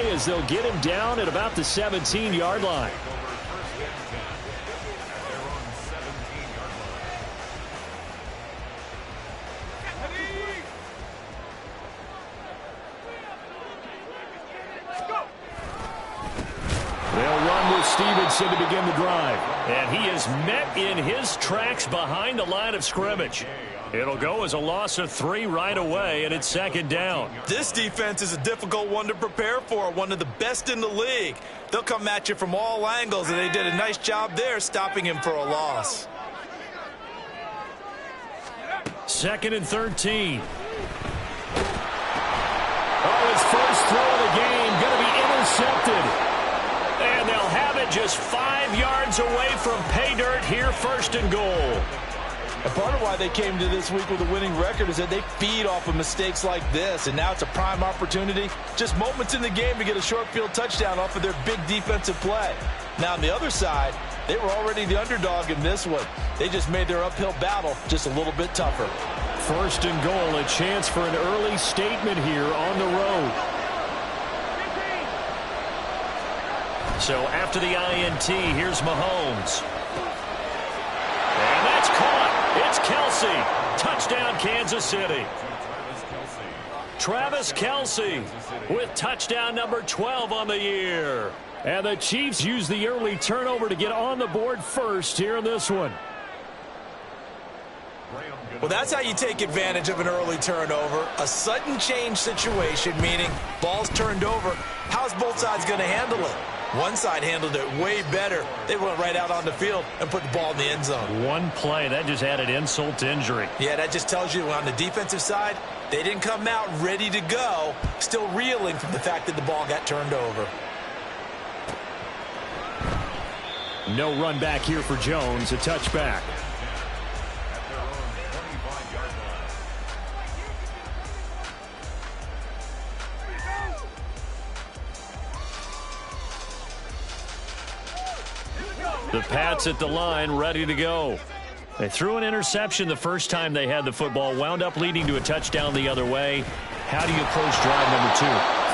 play as they'll get him down at about the 17-yard line. They'll run with Stevenson to begin the drive. And he is met in his tracks behind the line of scrimmage. It'll go as a loss of 3 right away, and it's second down. This defense is a difficult one to prepare for, one of the best in the league. They'll come at you from all angles, and they did a nice job there stopping him for a loss. Second and 13. Oh, his first throw of the game going to be intercepted. And they'll have it just 5 yards away from pay dirt here, first and goal. And part of why they came to this week with a winning record is that they feed off of mistakes like this, and now it's a prime opportunity, just moments in the game to get a short field touchdown off of their big defensive play. Now on the other side, they were already the underdog in this one. They just made their uphill battle just a little bit tougher. First and goal, a chance for an early statement here on the road. So after the INT, here's Mahomes. And that's caught. It's Kelce. Touchdown, Kansas City. Travis Kelce with touchdown number 12 on the year. And the Chiefs use the early turnover to get on the board first here in this one. Well, that's how you take advantage of an early turnover. A sudden change situation, meaning ball's turned over. How's both sides going to handle it? One side handled it way better. They went right out on the field and put the ball in the end zone. One play, that just added insult to injury. Yeah, that just tells you on the defensive side, they didn't come out ready to go, still reeling from the fact that the ball got turned over. No run back here for Jones, a touchback. The Pats at the line, ready to go. They threw an interception the first time they had the football, wound up leading to a touchdown the other way. How do you approach drive number 2?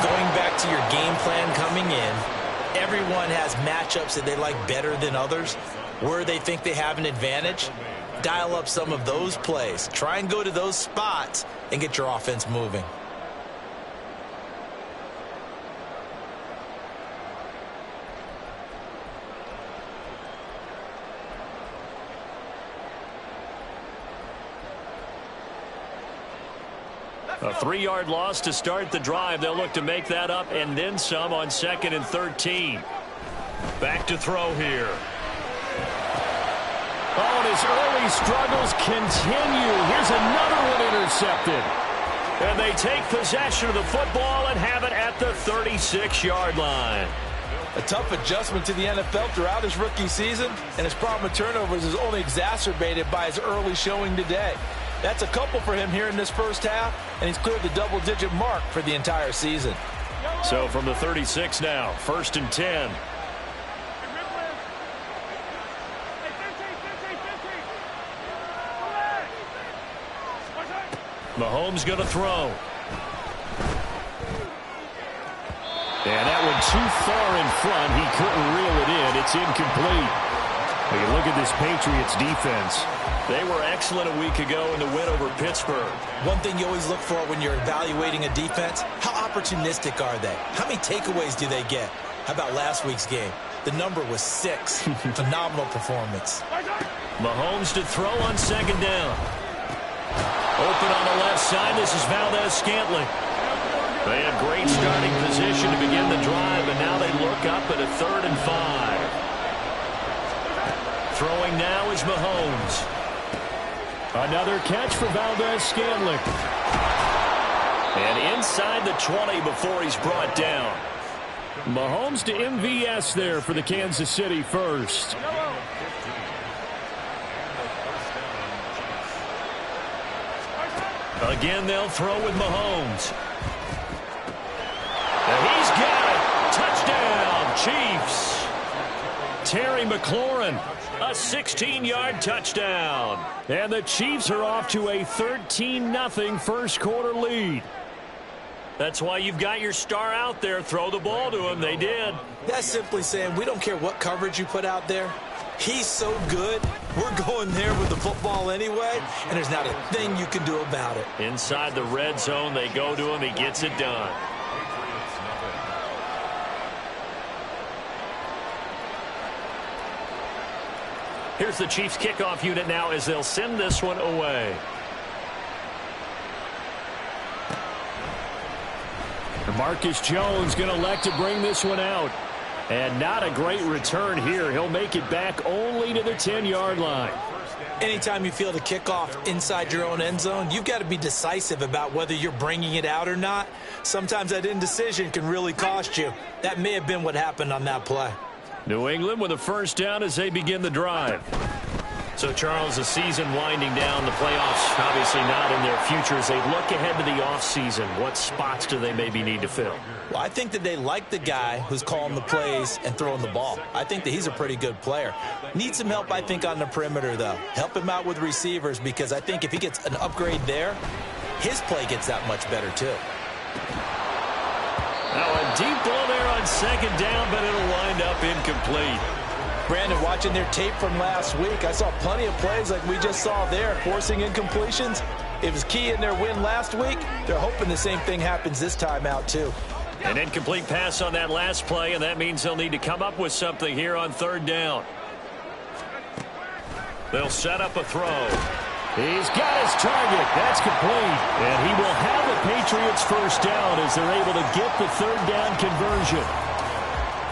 Going back to your game plan coming in, everyone has matchups that they like better than others. Where they think they have an advantage, dial up some of those plays. Try and go to those spots and get your offense moving. A 3-yard loss to start the drive. They'll look to make that up and then some on second and 13. Back to throw here. Oh, and his early struggles continue. Here's another one intercepted. And they take possession of the football and have it at the 36-yard line. A tough adjustment to the NFL throughout his rookie season, and his problem with turnovers is only exacerbated by his early showing today. That's a couple for him here in this first half, and he's cleared the double-digit mark for the entire season. So from the 36 now, first and 10. Mahomes going to throw. And that one too far in front. He couldn't reel it in. It's incomplete. When you look at this Patriots defense, they were excellent a week ago in the win over Pittsburgh. One thing you always look for when you're evaluating a defense, how opportunistic are they? How many takeaways do they get? How about last week's game? The number was 6. Phenomenal performance. Mahomes to throw on second down. Open on the left side. This is Valdez-Scantling. They have great starting position to begin the drive, and now they look up at a 3rd and 5. Throwing now is Mahomes. Another catch for Valdez-Scantling. And inside the 20 before he's brought down. Mahomes to MVS there for the Kansas City first. Again, they'll throw with Mahomes. And he's got it. Touchdown, Chiefs. Terry McLaurin, a 16-yard touchdown. And the Chiefs are off to a 13-0 first quarter lead. That's why you've got your star out there. Throw the ball to him. They did. That's simply saying we don't care what coverage you put out there. He's so good, we're going there with the football anyway, and there's not a thing you can do about it. Inside the red zone, they go to him. He gets it done. Here's the Chiefs kickoff unit now as they'll send this one away. Marcus Jones going to elect to bring this one out. And not a great return here. He'll make it back only to the 10-yard line. Anytime you feel the kickoff inside your own end zone, you've got to be decisive about whether you're bringing it out or not. Sometimes that indecision can really cost you. That may have been what happened on that play. New England with a first down as they begin the drive. So, Charles, the season winding down, the playoffs obviously not in their future. As they look ahead to the offseason, what spots do they maybe need to fill? Well, I think that they like the guy who's calling the plays and throwing the ball. I think that he's a pretty good player. Needs some help, I think, on the perimeter, though. Help him out with receivers, because I think if he gets an upgrade there, his play gets that much better, too. Now a deep ball there on second down, but it'll wind up incomplete. Brandon, watching their tape from last week, I saw plenty of plays like we just saw there, forcing incompletions. It was key in their win last week. They're hoping the same thing happens this time out, too. An incomplete pass on that last play, and that means they'll need to come up with something here on third down. They'll set up a throw. He's got his target. That's complete. And he will have the Patriots first down as they're able to get the third down conversion.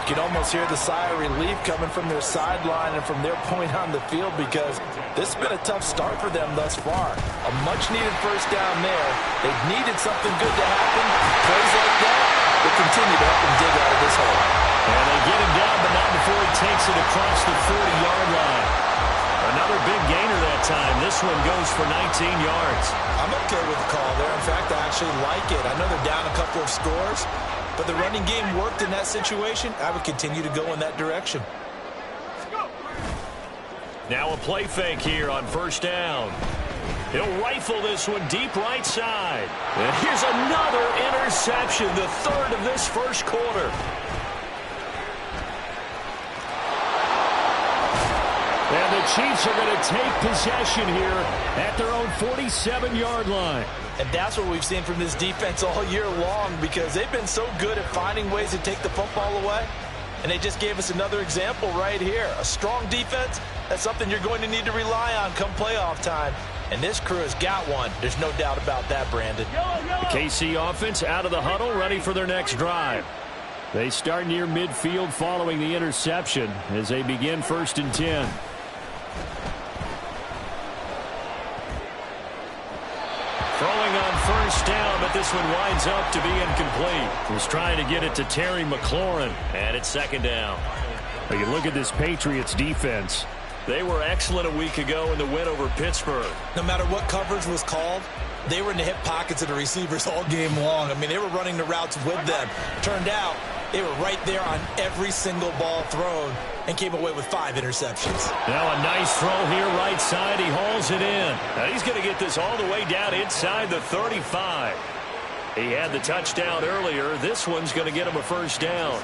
You can almost hear the sigh of relief coming from their sideline and from their point on the field, because this has been a tough start for them thus far. A much-needed first down there. They've needed something good to happen. Plays like that will continue to help them dig out of this hole. And they get him down, but not before he takes it across the 40-yard line. Another big gainer that time. This one goes for 19 yards. I'm okay with the call there. In fact, I actually like it. I know they're down a couple of scores, but the running game worked in that situation. I would continue to go in that direction. Now a play fake here on first down. He'll rifle this one deep right side. And here's another interception, the third of this first quarter. And the Chiefs are going to take possession here at their own 47-yard line. And that's what we've seen from this defense all year long, because they've been so good at finding ways to take the football away. And they just gave us another example right here. A strong defense, that's something you're going to need to rely on come playoff time. And this crew has got one. There's no doubt about that, Brandon. The KC offense out of the huddle, ready for their next drive. They start near midfield following the interception as they begin 1st and 10. Throwing on first down, but this one winds up to be incomplete. He's trying to get it to Terry McLaurin, and it's 2nd down. You look at this Patriots defense. They were excellent a week ago in the win over Pittsburgh. No matter what coverage was called, they were in the hip pockets of the receivers all game long. I mean, they were running the routes with them. Turned out they were right there on every single ball thrown and came away with 5 interceptions. Now a nice throw here right side. He hauls it in. Now he's going to get this all the way down inside the 35. He had the touchdown earlier. This one's going to get him a first down.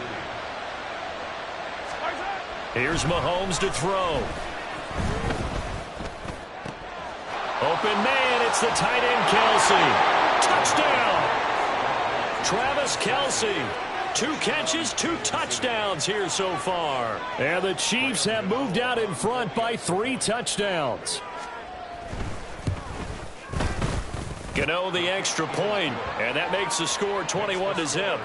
Here's Mahomes to throw. Open man, it's the tight end Kelce. Touchdown! Travis Kelce. 2 catches, 2 touchdowns here so far. And the Chiefs have moved out in front by 3 touchdowns. Gano the extra point, and that makes the score 21-0.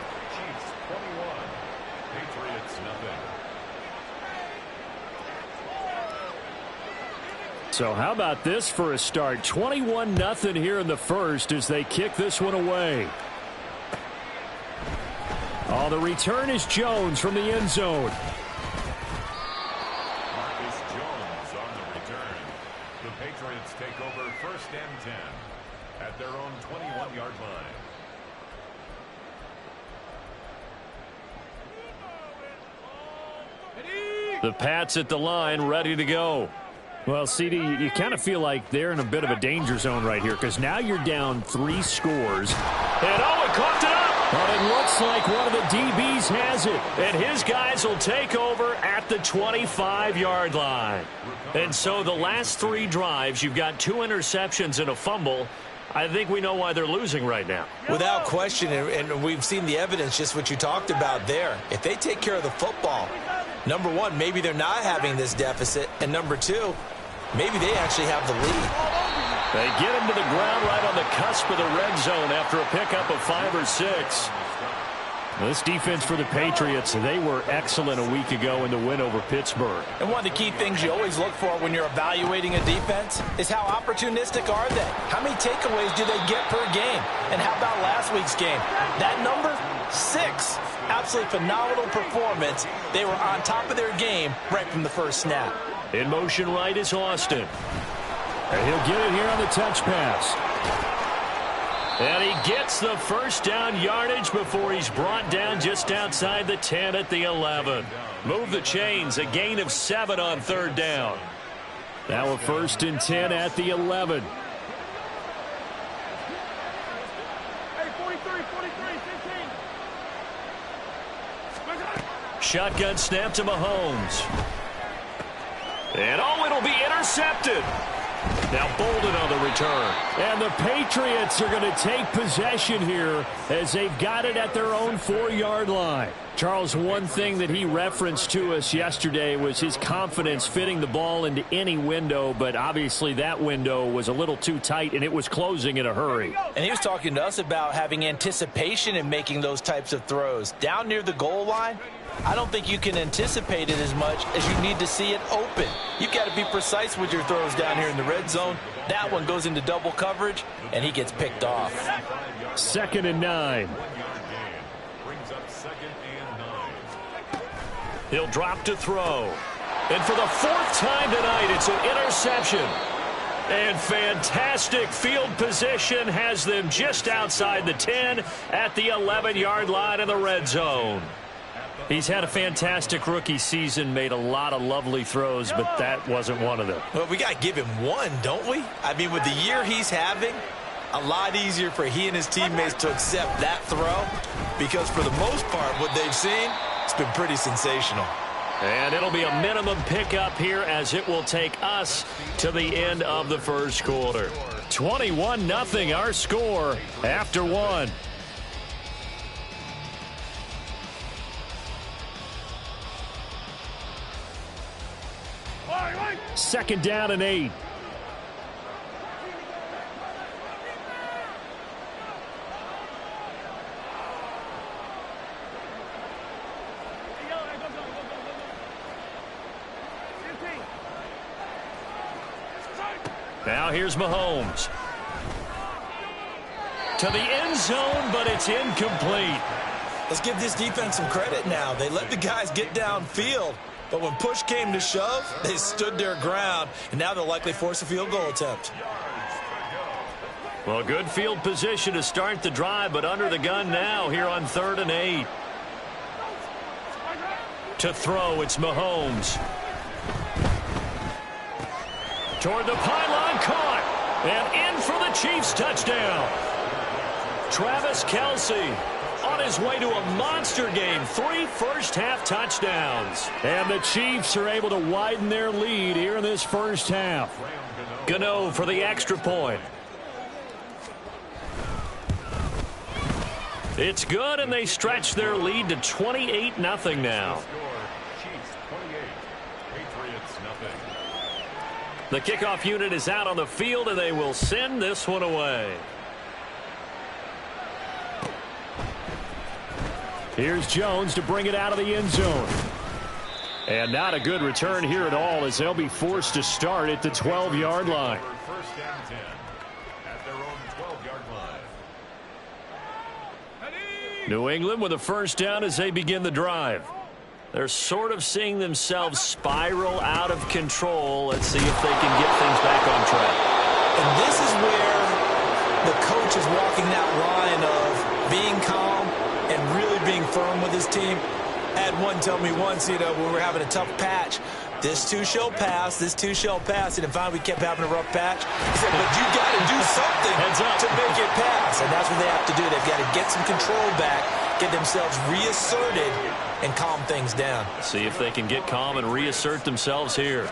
So how about this for a start? 21-0 here in the first as they kick this one away. Oh, the return is Jones from the end zone. Marcus Jones on the return. The Patriots take over 1st and 10 at their own 21-yard line. The Pats at the line, ready to go. Well, CD, you kind of feel like they're in a bit of a danger zone right here, because now you're down 3 scores. And Owen coughed it up. But it looks like one of the DBs has it. And his guys will take over at the 25-yard line. And so the last 3 drives, you've got 2 interceptions and a fumble. I think we know why they're losing right now. Without question, and we've seen the evidence, just what you talked about there. If they take care of the football, number one, maybe they're not having this deficit. And number two, maybe they actually have the lead. They get him to the ground right on the cusp of the red zone after a pickup of 5 or 6. This defense for the Patriots, they were excellent a week ago in the win over Pittsburgh. And one of the key things you always look for when you're evaluating a defense is how opportunistic are they? How many takeaways do they get per game? And how about last week's game? That number, 6. Absolutely phenomenal performance. They were on top of their game right from the first snap. In motion right is Austin. And he'll get it here on the touch pass. And he gets the first down yardage before he's brought down just outside the 10 at the 11. Move the chains, a gain of 7 on 3rd down. Now a 1st and 10 at the 11. Shotgun snap to Mahomes. And it'll be intercepted. Now Bolden on the return. And the Patriots are going to take possession here as they've got it at their own 4-yard line. Charles, one thing that he referenced to us yesterday was his confidence fitting the ball into any window, but obviously that window was a little too tight and it was closing in a hurry. And he was talking to us about having anticipation in making those types of throws. Down near the goal line, I don't think you can anticipate it as much as you need to see it open. You've got to be precise with your throws down here in the red zone. That one goes into double coverage, and he gets picked off. 2nd and 9. He'll drop to throw. And for the 4th time tonight, it's an interception. And fantastic field position has them just outside the 10 at the 11-yard line in the red zone. He's had a fantastic rookie season, made a lot of lovely throws, but that wasn't one of them. Well, we got to give him one, don't we? I mean, with the year he's having, a lot easier for he and his teammates to accept that throw because for the most part, what they've seen, it's been pretty sensational. And it'll be a minimum pickup here as it will take us to the end of the first quarter. 21-0 our score after 1. Second down and 8. Now here's Mahomes. To the end zone, but it's incomplete. Let's give this defense some credit now. They let the guys get downfield, but when push came to shove, they stood their ground, and now they'll likely force a field goal attempt. Well, good field position to start the drive, but under the gun now here on 3rd and 8. To throw, it's Mahomes. Toward the pylon, caught. And in for the Chiefs touchdown. Travis Kelce on his way to a monster game. 3 first-half touchdowns. And the Chiefs are able to widen their lead here in this first half. Gano for the extra point. It's good, and they stretch their lead to 28-0 now. The kickoff unit is out on the field, and they will send this one away. Here's Jones to bring it out of the end zone. And not a good return here at all as they'll be forced to start at the 12-yard line. First and 10 at their own 12-yard line. New England with a first down as they begin the drive. They're sort of seeing themselves spiral out of control. Let's see if they can get things back on track. And this is where the coach is walking that line of being calm and really being firm with his team. I had one tell me once, when we were having a tough patch, This too shall pass. This too shall pass. And if finally we kept having a rough patch, he said, but you got to do something to make it pass. And that's what they have to do. They've got to get some control back, get themselves reasserted, and calm things down. See if they can get calm and reassert themselves here.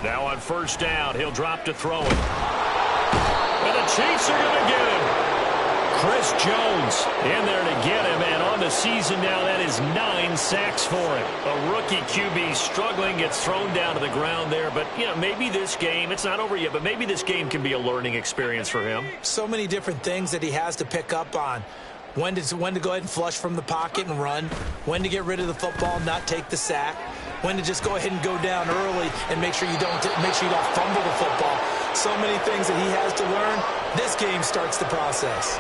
Now on first down, he'll drop to throw it. And the Chiefs are going to get him. Chris Jones in there to get him, and on the season now, that is 9 sacks for him. A rookie QB struggling, gets thrown down to the ground there, but you know, maybe this game, it's not over yet, but maybe this game can be a learning experience for him. So many different things that he has to pick up on. When to go ahead and flush from the pocket and run, when to get rid of the football and not take the sack, when to just go ahead and go down early and make sure you don't fumble the football. So many things that he has to learn. This game starts the process.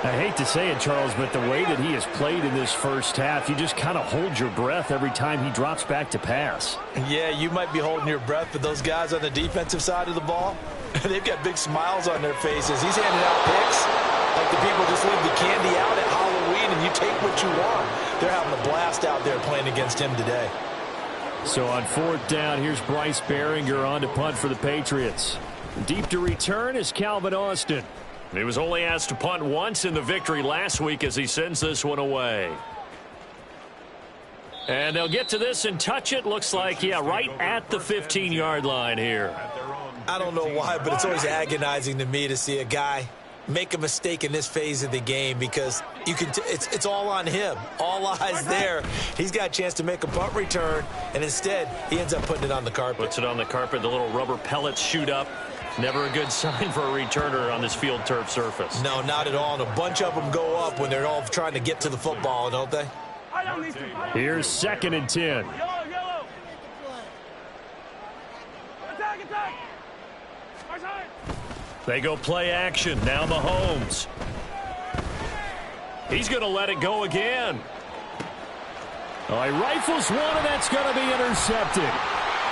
I hate to say it, Charles, but the way that he has played in this first half, you just kind of hold your breath every time he drops back to pass. Yeah, you might be holding your breath, but those guys on the defensive side of the ball, they've got big smiles on their faces. He's handing out picks like the people just leave the candy out at Halloween and you take what you want. They're having a blast out there playing against him today. So on fourth down, here's Bryce Behringer on to punt for the Patriots. Deep to return is Calvin Austin. He was only asked to punt once in the victory last week as he sends this one away. And they'll get to this and touch it. Looks like, yeah, right at the 15-yard line here. I don't know why, but it's always agonizing to me to see a guy make a mistake in this phase of the game because it's all on him. All eyes there. He's got a chance to make a punt return, and instead he ends up putting it on the carpet. Puts it on the carpet. The little rubber pellets shoot up. Never a good sign for a returner on this field turf surface. No, not at all. And a bunch of them go up when they're all trying to get to the football, don't they? Here's 2nd and 10. They go play action. Now Mahomes. He's going to let it go again. Oh, he rifles one, and that's going to be intercepted.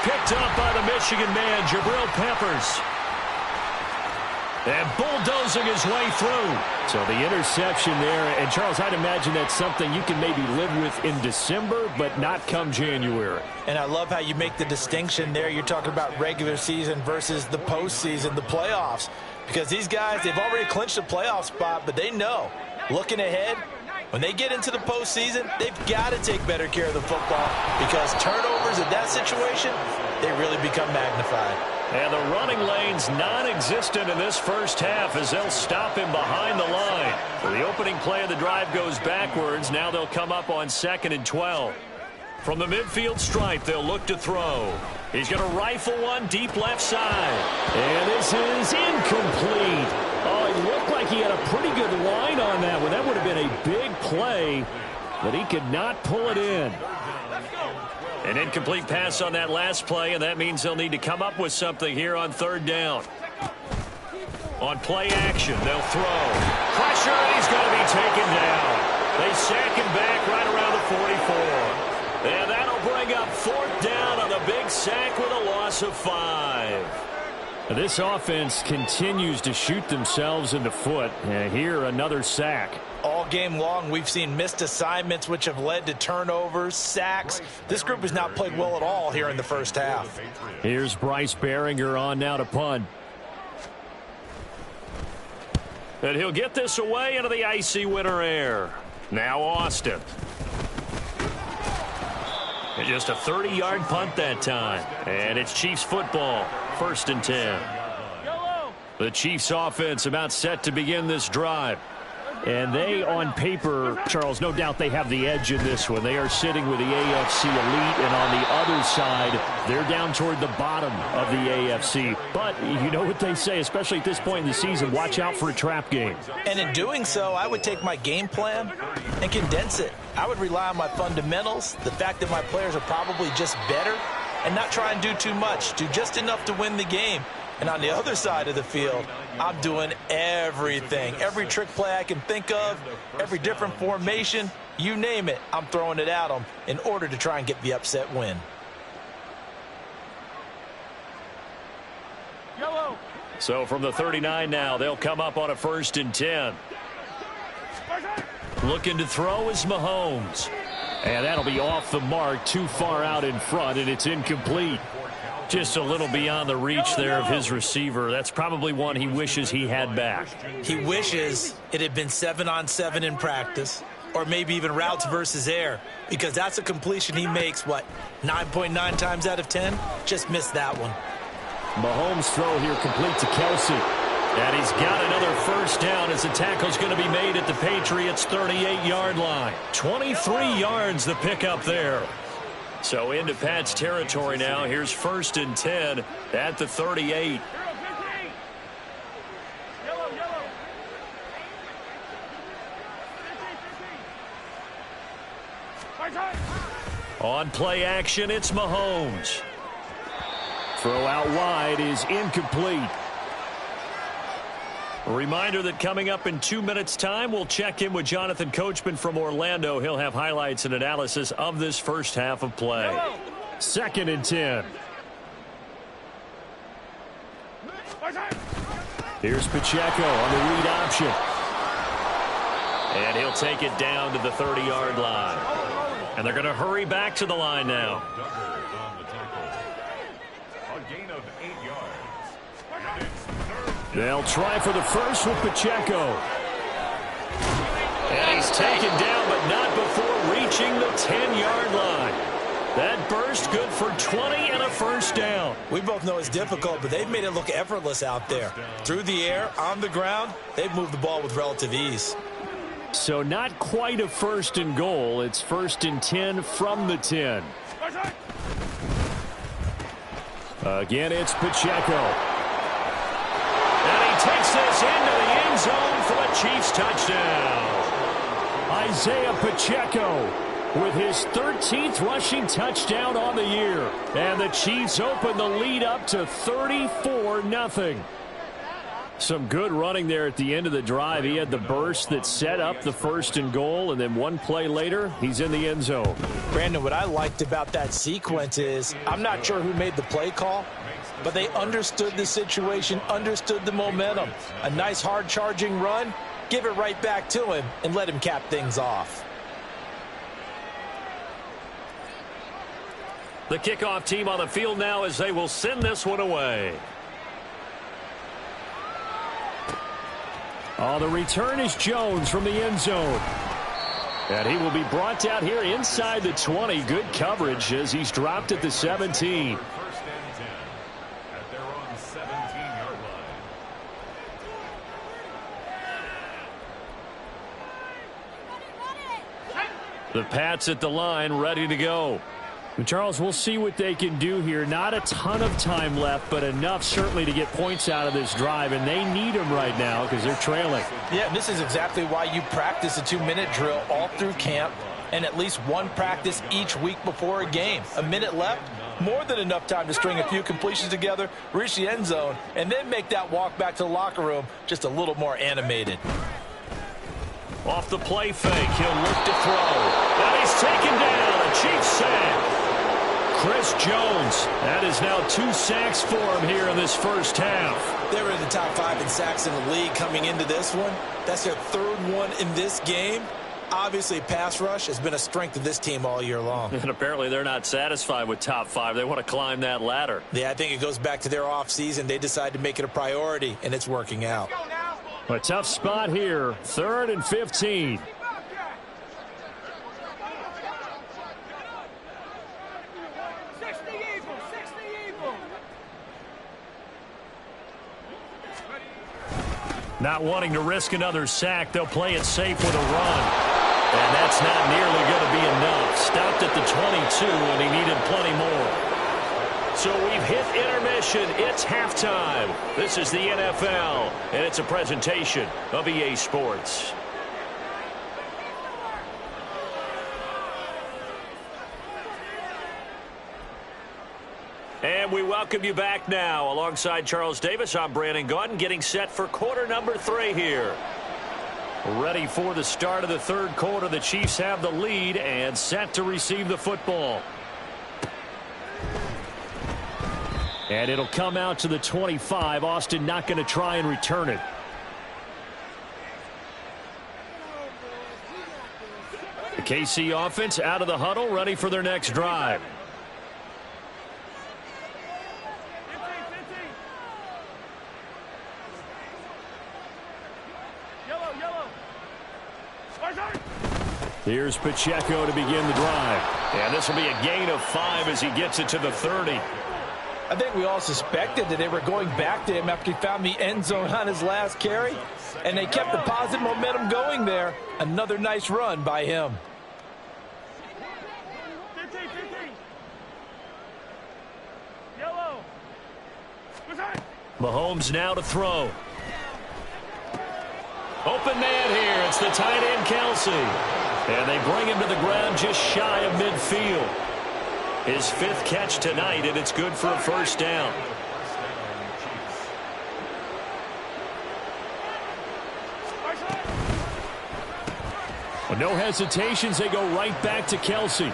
Picked up by the Michigan man, Jabril Peppers. And bulldozing his way through. So the interception there. And, Charles, I'd imagine that's something you can maybe live with in December, but not come January. And I love how you make the distinction there. You're talking about regular season versus the postseason, the playoffs. Because these guys, they've already clinched a playoff spot, but they know, looking ahead, when they get into the postseason, they've got to take better care of the football because turnovers in that situation, they really become magnified. And the running lane's non-existent in this first half as they'll stop him behind the line. So the opening play of the drive goes backwards. Now they'll come up on 2nd and 12. From the midfield stripe, they'll look to throw. He's going to rifle one deep left side. And this is incomplete. Oh, it looked like he had a pretty good line on that one. That would have been a big play, but he could not pull it in. An incomplete pass on that last play, and that means they'll need to come up with something here on 3rd down. On play action, they'll throw. Pressure, and he's going to be taken down. They sack him back right around the 44. And that'll bring up 4th down on the big sack with a loss of 5. This offense continues to shoot themselves in the foot. And here, another sack. All game long, we've seen missed assignments, which have led to turnovers, sacks. This group has not played well at all here in the first half. Here's Bryce Behringer on now to punt. And he'll get this away into the icy winter air. Now Austin. And just a 30-yard punt that time. And it's Chiefs football, 1st and 10. The Chiefs offense about set to begin this drive. And they, on paper, Charles, no doubt they have the edge in this one. They are sitting with the AFC elite, and on the other side, they're down toward the bottom of the AFC. But you know what they say, especially at this point in the season, watch out for a trap game. And in doing so, I would take my game plan and condense it. I would rely on my fundamentals, the fact that my players are probably just better, and not try and do too much, do just enough to win the game. And on the other side of the field, I'm doing everything. Every trick play I can think of, every different formation, you name it, I'm throwing it at them in order to try and get the upset win. So from the 39 now, they'll come up on a 1st and 10. Looking to throw is Mahomes. And that'll be off the mark, too far out in front, and it's incomplete. Just a little beyond the reach there of his receiver. That's probably one he wishes he had back. He wishes it had been 7-on-7 in practice, or maybe even routes versus air, because that's a completion he makes, 9.9 times out of 10? Just missed that one. Mahomes' throw here complete to Kelsey. And he's got another first down as the tackle's going to be made at the Patriots' 38-yard line. 23 yards the pickup there. So into Pat's territory now. Here's 1st and 10 at the 38. On play action, it's Mahomes. Throw out wide is incomplete. A reminder that coming up in 2 minutes' time, we'll check in with Jonathan Coachman from Orlando. He'll have highlights and analysis of this first half of play. 2nd and 10. Here's Pacheco on the read option. And he'll take it down to the 30-yard line. And they're going to hurry back to the line now. A gain of 8 yards. They'll try for the first with Pacheco. And he's taken down, but not before reaching the 10-yard line. That burst good for 20 and a first down. We both know it's difficult, but they've made it look effortless out there. Through the air, on the ground, they've moved the ball with relative ease. So not quite a 1st and goal. It's 1st and 10 from the 10. Again, it's Pacheco. And he takes this into the end zone for a Chiefs touchdown. Isaiah Pacheco with his 13th rushing touchdown on the year. And the Chiefs open the lead up to 34-0. Some good running there at the end of the drive. He had the burst that set up the 1st and goal, and then one play later, he's in the end zone. Brandon, what I liked about that sequence is I'm not sure who made the play call, but they understood the situation, understood the momentum. A nice hard-charging run, give it right back to him, and let him cap things off. The kickoff team on the field now as they will send this one away. Oh, the return is Jones from the end zone. And he will be brought down here inside the 20. Good coverage as he's dropped at the 17. 1st and 10 at their own 17-yard line. The Pats at the line ready to go. Charles, we'll see what they can do here. Not a ton of time left, but enough certainly to get points out of this drive, and they need them right now because they're trailing. Yeah, and this is exactly why you practice a 2-minute drill all through camp and at least one practice each week before a game. A minute left, more than enough time to string a few completions together, reach the end zone, and then make that walk back to the locker room just a little more animated. Off the play fake, he'll look to throw. And he's taken down. A Chiefs sack. Chris Jones, that is now 2 sacks for him here in this first half. They were in the top 5 in sacks in the league coming into this one. That's their 3rd one in this game. Obviously, pass rush has been a strength of this team all year long. And apparently they're not satisfied with top 5. They want to climb that ladder. Yeah, I think it goes back to their offseason. They decided to make it a priority, and it's working out. A tough spot here, 3rd and 15. Not wanting to risk another sack, they'll play it safe with a run. And that's not nearly going to be enough. Stopped at the 22, and he needed plenty more. So we've hit intermission. It's halftime. This is the NFL, and it's a presentation of EA Sports. And we welcome you back now. Alongside Charles Davis, I'm Brandon Gaudin, getting set for quarter number 3 here. Ready for the start of the 3rd quarter. The Chiefs have the lead and set to receive the football. And it'll come out to the 25. Austin not going to try and return it. The KC offense out of the huddle, ready for their next drive. Here's Pacheco to begin the drive. And this will be a gain of 5 as he gets it to the 30. I think we all suspected that they were going back to him after he found the end zone on his last carry. And they kept the positive momentum going there. Another nice run by him. Mahomes now to throw. Open man here. It's the tight end, Kelsey. And they bring him to the ground just shy of midfield. His 5th catch tonight, and it's good for a first down. Well, no hesitations. They go right back to Kelsey.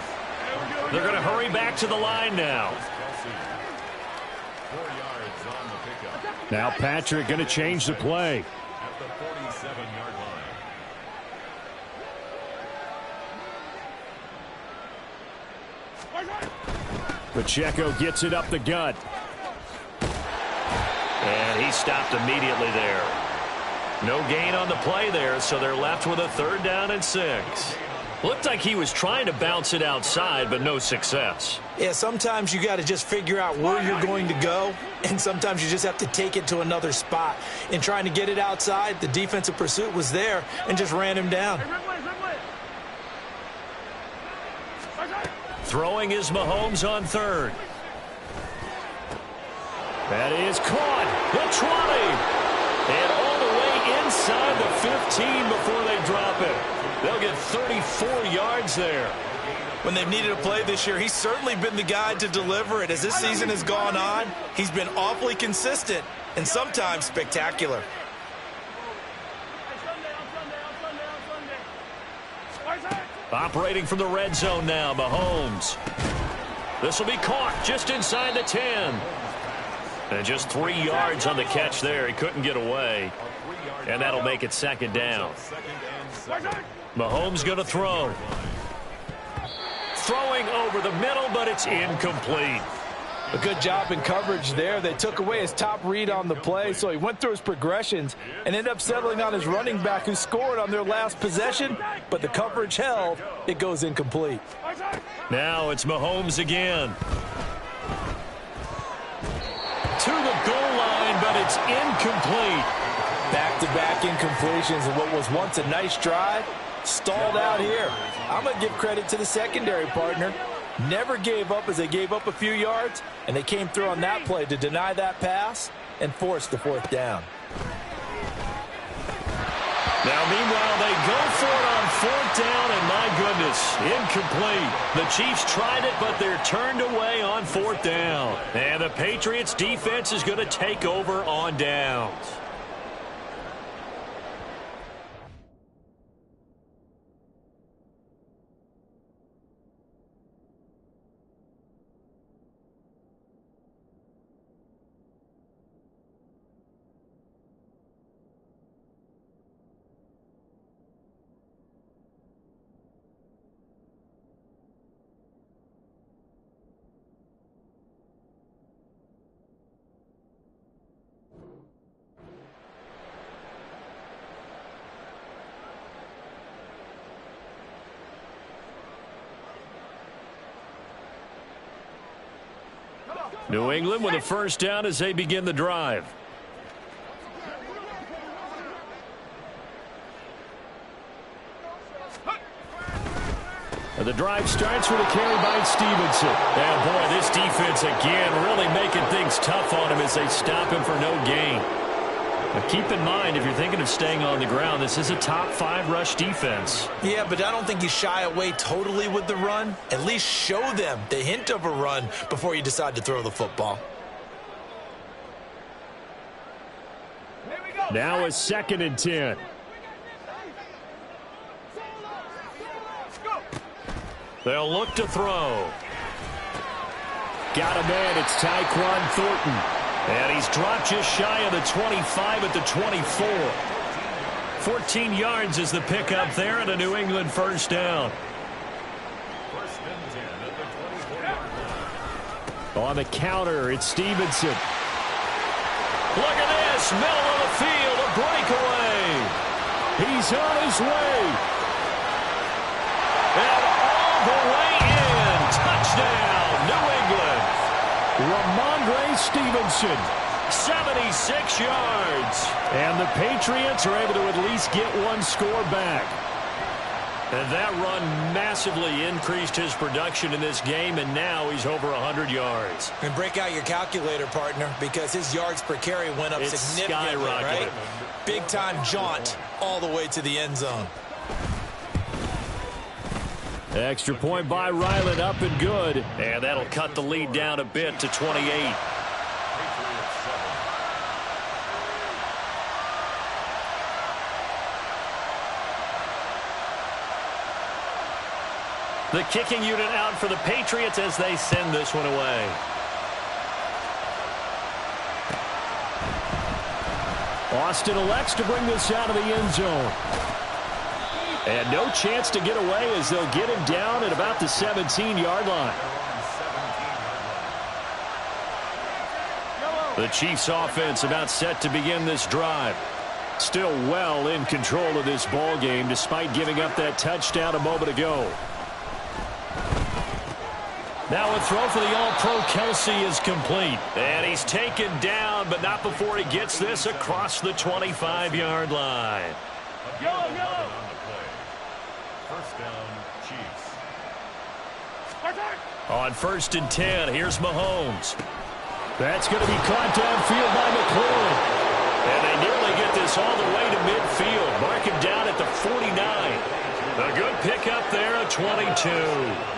They're going to hurry back to the line now. Now Patrick going to change the play. At the 47-yard line. Pacheco gets it up the gut. And he stopped immediately there. No gain on the play there, so they're left with a 3rd down and 6. Looked like he was trying to bounce it outside, but no success. Yeah, sometimes you got to just figure out where you're going to go, and sometimes you just have to take it to another spot. In trying to get it outside, the defensive pursuit was there and just ran him down. Throwing is Mahomes on 3rd. That is caught. The 20. And all the way inside the 15 before they drop it. They'll get 34 yards there. When they've needed a play this year, he's certainly been the guy to deliver it. As this season has gone on, he's been awfully consistent and sometimes spectacular. Operating from the red zone now, Mahomes. This will be caught just inside the 10. And just 3 yards on the catch there. He couldn't get away. And that'll make it 2nd down. Mahomes going to throw. Throwing over the middle, but it's incomplete. A good job in coverage there. They took away his top read on the play, so he went through his progressions and ended up settling on his running back who scored on their last possession, but the coverage held. It goes incomplete. Now it's Mahomes again. To the goal line, but it's incomplete. Back-to-back incompletions, and what was once a nice drive stalled out here. I'm going to give credit to the secondary partner. Never gave up as they gave up a few yards, and they came through on that play to deny that pass and force the 4th down. Now, meanwhile, they go for it on 4th down, and my goodness, incomplete. The Chiefs tried it, but they're turned away on 4th down. And the Patriots defense is going to take over on downs. New England with a first down as they begin the drive. The drive starts with a carry by Stevenson. And boy, this defense again really making things tough on him as they stop him for no gain. Now keep in mind, if you're thinking of staying on the ground, this is a top 5 rush defense. Yeah, but I don't think you shy away totally with the run. At least show them the hint of a run before you decide to throw the football. Now a 2nd and 10. They'll look to throw. Got a man, it's Tyquan Thornton. And he's dropped just shy of the 25 at the 24. 14 yards is the pickup there and a New England first down. First and 10 at the 24-yard line. On the counter, it's Stevenson. Look at this, middle of the field, a breakaway. He's on his way. And all the way in. Touchdown, New England. Ramondre Stevenson. 76 yards. And the Patriots are able to at least get one score back. And that run massively increased his production in this game, and now he's over 100 yards. And break out your calculator, partner, because his yards per carry went up It's significantly, right? skyrocketed. Big-time jaunt all the way to the end zone. Extra point by Ryland, up and good. And that'll cut the lead down a bit to 28. Patriots 7. The kicking unit out for the Patriots as they send this one away. Austin elects to bring this out of the end zone. And no chance to get away as they'll get him down at about the 17-yard line. The Chiefs offense about set to begin this drive. Still well in control of this ball game despite giving up that touchdown a moment ago. Now a throw for the All-Pro Kelsey is complete. And he's taken down, but not before he gets this across the 25-yard line. Yellow. First down, Chiefs. On 1st and 10, here's Mahomes. That's going to be caught downfield by McLaurin. And they nearly get this all the way to midfield. Mark him down at the 49. A good pickup there at 22.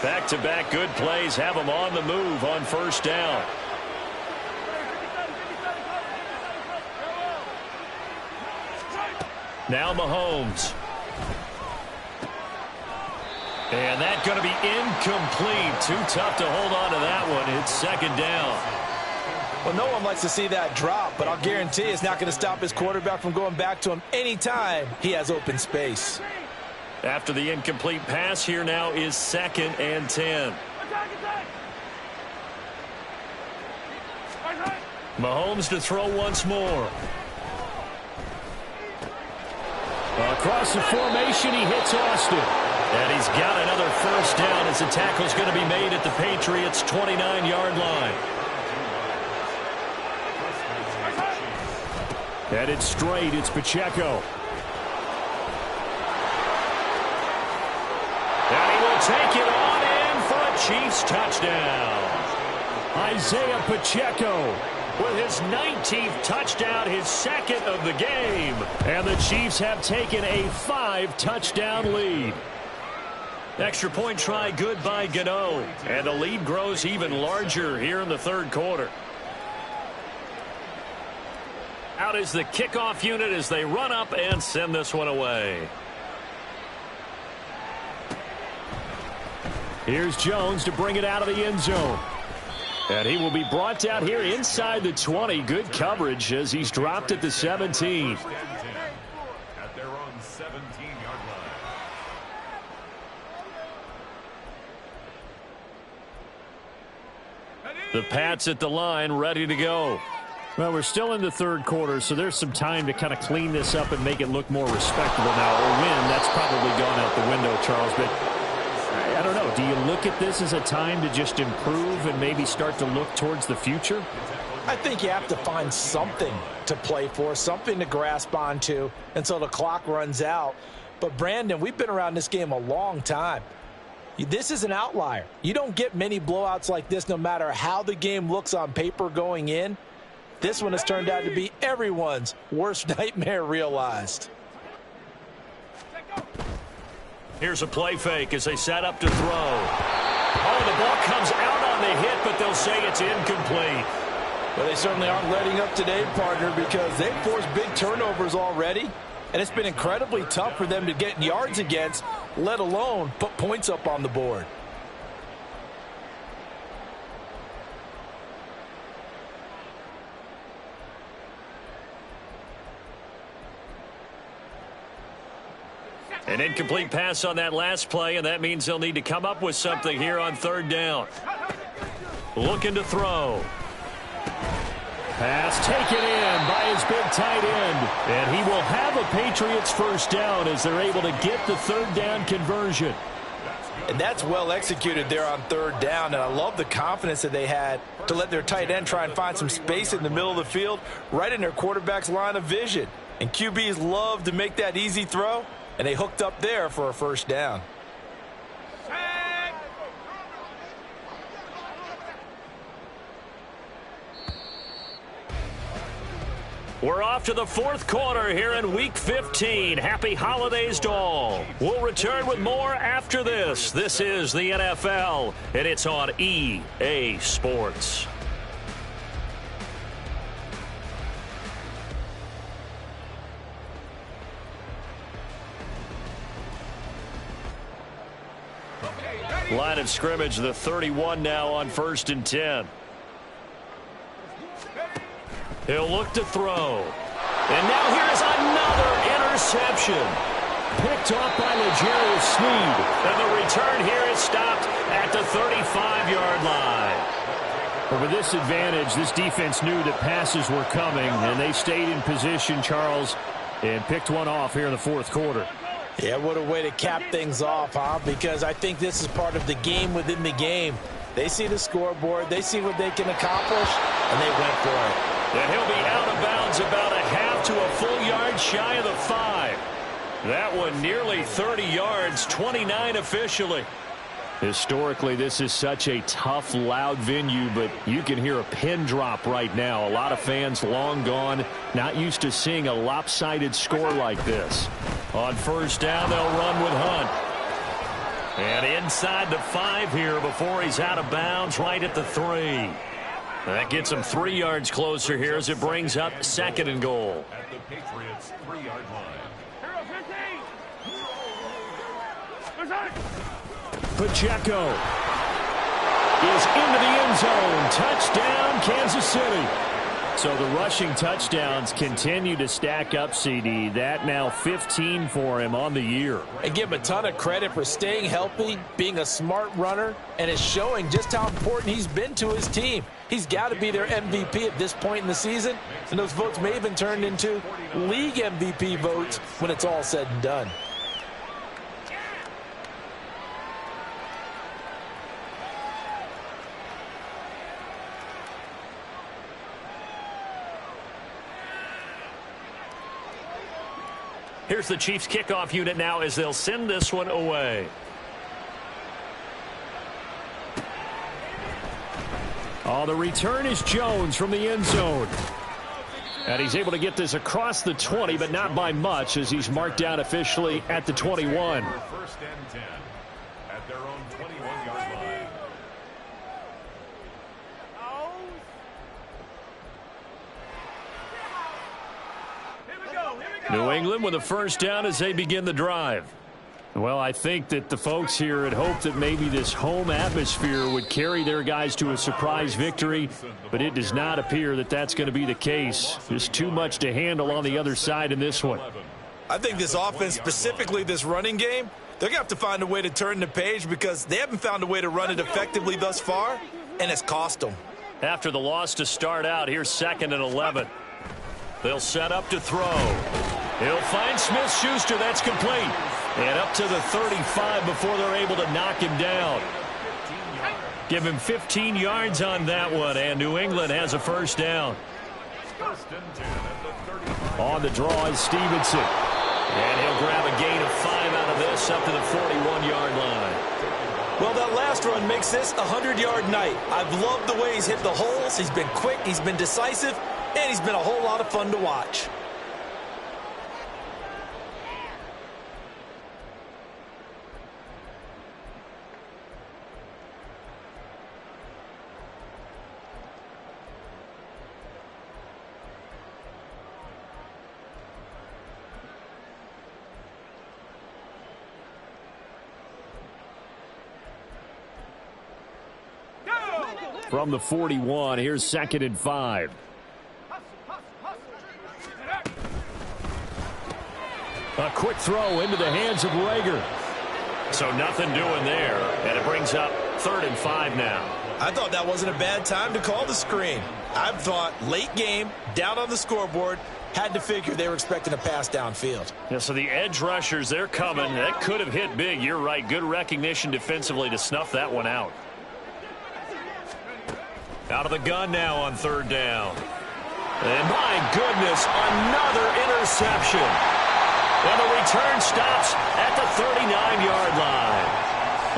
Back-to-back good plays have him on the move on 1st down. Now Mahomes. And that's going to be incomplete. Too tough to hold on to that one. It's 2nd down. Well, no one likes to see that drop, but I'll guarantee it's not going to stop his quarterback from going back to him anytime he has open space. After the incomplete pass, here now is 2nd and 10. Mahomes to throw once more. Across the formation, he hits Austin. And he's got another 1st down as the tackle's going to be made at the Patriots' 29-yard line. Headed straight, it's Pacheco. And he will take it on in for a Chiefs touchdown. Isaiah Pacheco with his 19th touchdown, his 2nd of the game. And the Chiefs have taken a 5-touchdown lead. Extra point try good by Gano. And the lead grows even larger here in the 3rd quarter. Out is the kickoff unit as they run up and send this one away. Here's Jones to bring it out of the end zone. And he will be brought out here inside the 20. Good coverage as he's dropped at the 17. At their own 17-yard line. The Pats at the line, ready to go. Well, we're still in the 3rd quarter, so there's some time to kind of clean this up and make it look more respectable now. Or win, that's probably gone out the window, Charles. But I don't know. Do you look at this as a time to just improve and maybe start to look towards the future? I think you have to find something to play for, something to grasp onto until the clock runs out. But, Brandon, we've been around this game a long time. This is an outlier. You don't get many blowouts like this no matter how the game looks on paper going in. This one has turned out to be everyone's worst nightmare realized. Here's a play fake as they set up to throw. Oh, the ball comes out on the hit, but they'll say it's incomplete. Well, they certainly aren't letting up today, partner, because they've forced big turnovers already. And it's been incredibly tough for them to get yards against, let alone put points up on the board. An incomplete pass on that last play, and that means they'll need to come up with something here on third down. Looking to throw. Pass taken in by his big tight end. And he will have a Patriots first down as they're able to get the third down conversion. And that's well executed there on third down. And I love the confidence that they had to let their tight end try and find some space in the middle of the field, right in their quarterback's line of vision. And QBs love to make that easy throw, and they hooked up there for a first down. We're off to the fourth quarter here in Week 15. Happy holidays to all. We'll return with more after this. This is the NFL, and it's on EA Sports. Line of scrimmage, the 31 now on 1st and 10. He'll look to throw. And now here's another interception. Picked off by L'Jarius Sneed. And the return here is stopped at the 35-yard line. But with this advantage, this defense knew that passes were coming, and they stayed in position, Charles, and picked one off here in the fourth quarter. Yeah, what a way to cap things off, huh? Because I think this is part of the game within the game. They see the scoreboard, they see what they can accomplish, and they went for it. And he'll be out of bounds about a half to a full yard shy of the 5. That one nearly 30 yards, 29 officially. Historically, this is such a tough, loud venue, but you can hear a pin drop right now. A lot of fans long gone, not used to seeing a lopsided score like this. On first down, they'll run with Hunt. And inside the 5 here before he's out of bounds, right at the 3. That gets him 3 yards closer here as it brings up 2nd and goal. At the Patriots' 3-yard line. Pacheco is into the end zone. Touchdown, Kansas City. So the rushing touchdowns continue to stack up, CD. That now 15 for him on the year. And give him a ton of credit for staying healthy, being a smart runner, and is showing just how important he's been to his team. He's got to be their MVP at this point in the season, and those votes may have been turned into league MVP votes when it's all said and done. Here's the Chiefs kickoff unit now as they'll send this one away. Oh, the return is Jones from the end zone. And he's able to get this across the 20, but not by much as he's marked down officially at the 21. 1st and 10 at their own 21-yard line. New England with a first down as they begin the drive. Well, I think that the folks here had hoped that maybe this home atmosphere would carry their guys to a surprise victory, but it does not appear that that's going to be the case. There's too much to handle on the other side in this one. I think this offense, specifically this running game, they're going to have to find a way to turn the page because they haven't found a way to run it effectively thus far, and it's cost them. After the loss to start out, here's 2nd and 11. They'll set up to throw. He'll find Smith-Schuster. That's complete. And up to the 35 before they're able to knock him down. Give him 15 yards on that one, and New England has a first down. 1st and 10 at the 35. On the draw is Stevenson. And he'll grab a gain of 5 out of this up to the 41-yard line. Well, that last run makes this a 100-yard night. I've loved the way he's hit the holes. He's been quick, he's been decisive, and he's been a whole lot of fun to watch. From the 41, here's 2nd and 5. A quick throw into the hands of Rager. So nothing doing there, and it brings up 3rd and 5 now. I thought that wasn't a bad time to call the screen. I thought late game, down on the scoreboard, had to figure they were expecting a pass downfield. Yeah, so the edge rushers, they're coming. That could have hit big. You're right. Good recognition defensively to snuff that one out. Out of the gun now on 3rd down. And my goodness, another interception. And the return stops at the 39-yard line.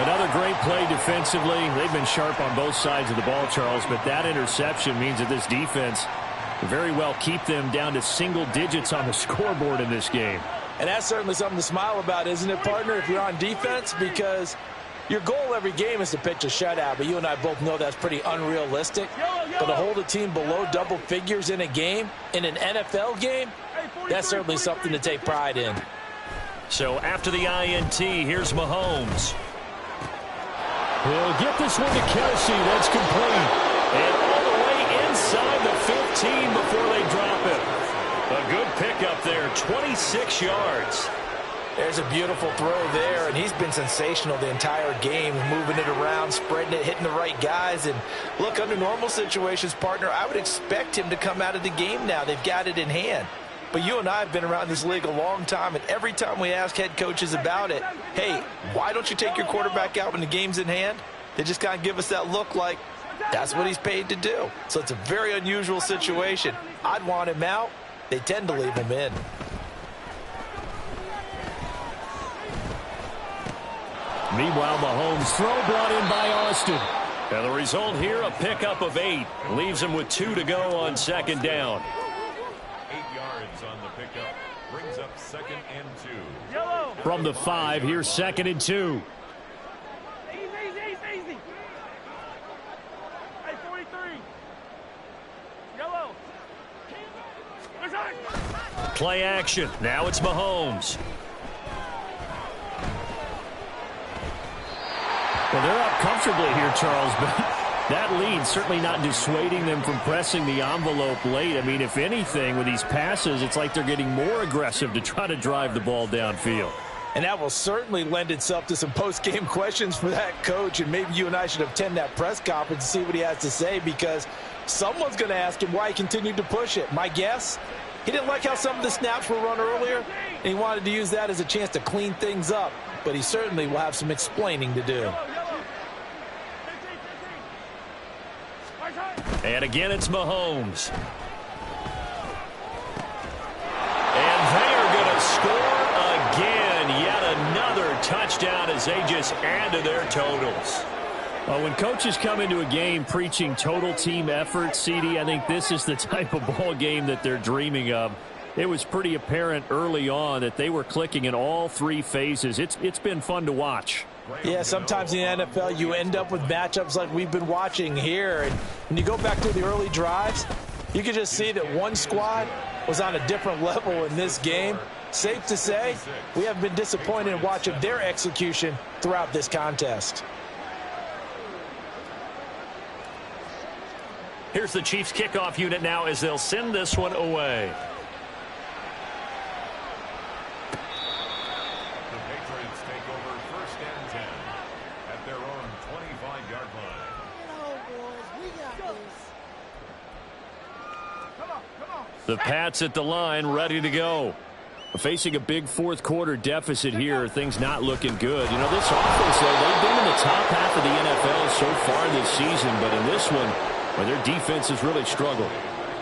Another great play defensively. They've been sharp on both sides of the ball, Charles, but that interception means that this defense very well keep them down to single digits on the scoreboard in this game. And that's certainly something to smile about, isn't it, partner, if you're on defense? Because your goal every game is to pitch a shutout, but you and I both know that's pretty unrealistic. But to hold a team below double figures in a game, in an NFL game, that's certainly something to take pride in. So after the INT, here's Mahomes. He'll get this one to Kelsey. That's complete. And all the way inside the 15 before they drop it. A good pickup there, 26 yards. There's a beautiful throw there, and he's been sensational the entire game, moving it around, spreading it, hitting the right guys. And look, under normal situations, partner, I would expect him to come out of the game now. They've got it in hand. But you and I have been around this league a long time, and every time we ask head coaches about it, hey, why don't you take your quarterback out when the game's in hand? They just kind of give us that look like that's what he's paid to do. So it's a very unusual situation. I'd want him out. They tend to leave him in. Meanwhile, Mahomes' throw brought in by Austin. And the result here, a pickup of 8. Leaves him with 2 to go on 2nd down. 8 yards on the pickup. Brings up 2nd and 2. From the 5, here's 2nd and 2. Easy. Hey, 43. Yellow. Play action. Now it's Mahomes. Well, they're up comfortably here, Charles, but that lead certainly not dissuading them from pressing the envelope late. I mean, if anything, with these passes, it's like they're getting more aggressive to try to drive the ball downfield. And that will certainly lend itself to some post-game questions for that coach, and maybe you and I should attend that press conference to see what he has to say, because someone's going to ask him why he continued to push it. My guess, he didn't like how some of the snaps were run earlier, and he wanted to use that as a chance to clean things up, but he certainly will have some explaining to do. And again, it's Mahomes. And they are going to score again. Yet another touchdown as they just add to their totals. When coaches come into a game preaching total team effort, CD, I think this is the type of ball game that they're dreaming of. It was pretty apparent early on that they were clicking in all 3 phases. It's been fun to watch. Yeah, sometimes in the NFL you end up with matchups like we've been watching here. And when you go back to the early drives, you can just see that one squad was on a different level in this game. Safe to say, we have been disappointed in watching their execution throughout this contest. Here's the Chiefs kickoff unit now as they'll send this one away. The Pats at the line, ready to go. Facing a big fourth-quarter deficit here, things not looking good. You know, this offense, though, they've been in the top half of the NFL so far this season, but in this one, well, their defense has really struggled.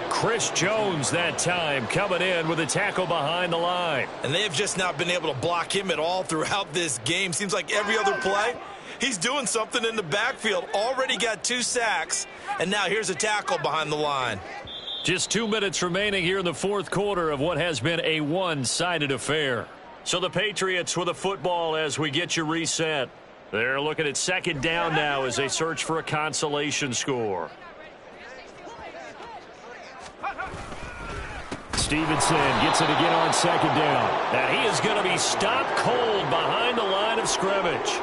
Chris Jones that time coming in with a tackle behind the line. And they have just not been able to block him at all throughout this game. Seems like every other play, he's doing something in the backfield. Already got 2 sacks, and now here's a tackle behind the line. Just 2 minutes remaining here in the fourth quarter of what has been a one-sided affair. So the Patriots with a football as we get you reset. They're looking at 2nd down now as they search for a consolation score. Stevenson gets it again on 2nd down. And he is going to be stopped cold behind the line of scrimmage.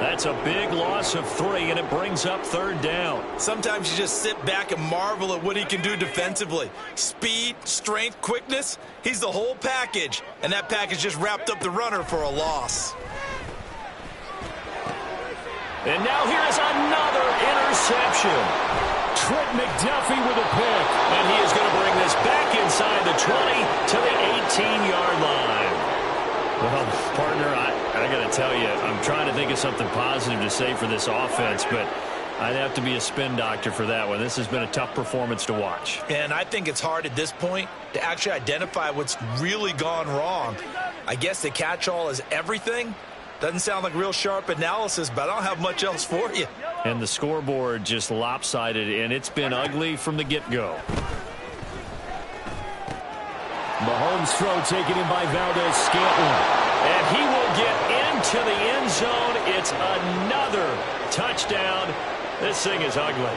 That's a big loss of 3, and it brings up 3rd down. Sometimes you just sit back and marvel at what he can do defensively. Speed, strength, quickness, he's the whole package. And that package just wrapped up the runner for a loss. And now here's another interception. Trent McDuffie with a pick. And he is going to bring this back inside the 20 to the 18-yard line. Well, partner, I got to tell you, I'm trying to think of something positive to say for this offense, but I'd have to be a spin doctor for that one. This has been a tough performance to watch. And I think it's hard at this point to actually identify what's really gone wrong. I guess the catch-all is everything. Doesn't sound like real sharp analysis, but I don't have much else for you. And the scoreboard just lopsided, and it's been ugly from the get-go. Mahomes' throw taken in by Valdez-Scantling. And he will get into the end zone. It's another touchdown. This thing is ugly.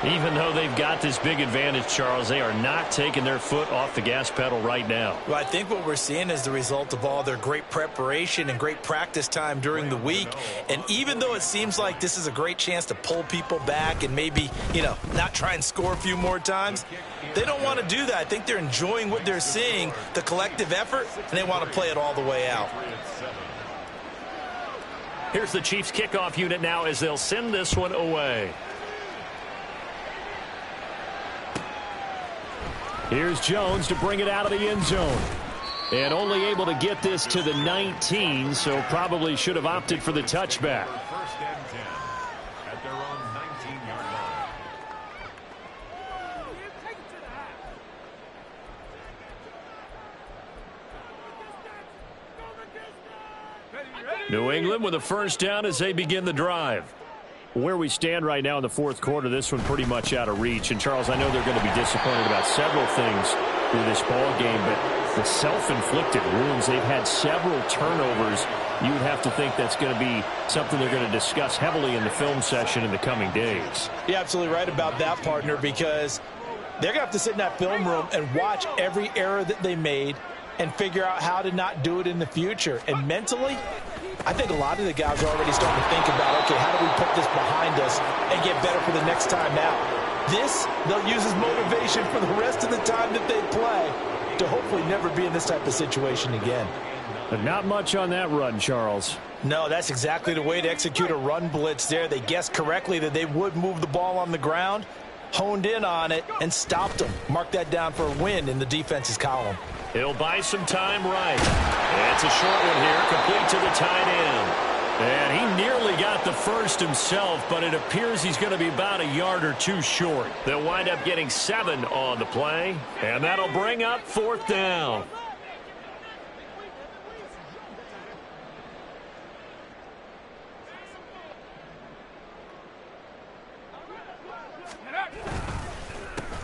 Even though they've got this big advantage, Charles, they are not taking their foot off the gas pedal right now. Well, I think what we're seeing is the result of all their great preparation and great practice time during the week. And even though it seems like this is a great chance to pull people back and maybe, not try and score a few more times, they don't want to do that. I think they're enjoying what they're seeing, the collective effort, and they want to play it all the way out. Here's the Chiefs kickoff unit now as they'll send this one away. Here's Jones to bring it out of the end zone. And only able to get this to the 19, so probably should have opted for the touchback. First and 10 at their own 19-yard line. New England with a first down as they begin the drive. Where we stand right now in the fourth quarter, this one pretty much out of reach. And, Charles, I know they're going to be disappointed about several things through this ball game, but the self-inflicted wounds, they've had several turnovers. You would have to think that's going to be something they're going to discuss heavily in the film session in the coming days. You're absolutely right about that, partner, because they're going to have to sit in that film room and watch every error that they made and figure out how to not do it in the future. And mentally, I think a lot of the guys are already starting to think about, okay, how do we put this behind us and get better for the next time out? This, they'll use as motivation for the rest of the time that they play to hopefully never be in this type of situation again. But not much on that run, Charles. No, that's exactly the way to execute a run blitz there. They guessed correctly that they would move the ball on the ground, honed in on it, and stopped them. Mark that down for a win in the defense's column. He'll buy some time right. It's a short one here, complete to the tight end. And he nearly got the first himself, but it appears he's going to be about a yard or two short. They'll wind up getting 7 on the play, and that'll bring up 4th down.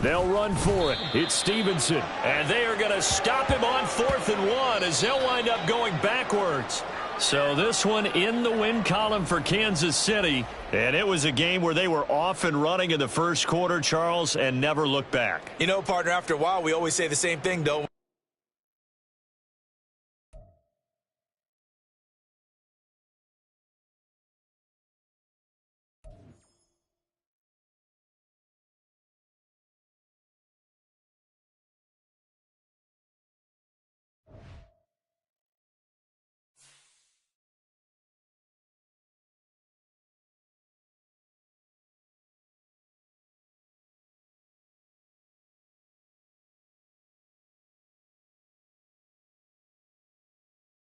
They'll run for it. It's Stevenson. And they are going to stop him on 4th and 1 as they'll wind up going backwards. So this one in the win column for Kansas City. And it was a game where they were off and running in the first quarter, Charles, and never looked back. Partner, after a while, we always say the same thing, though.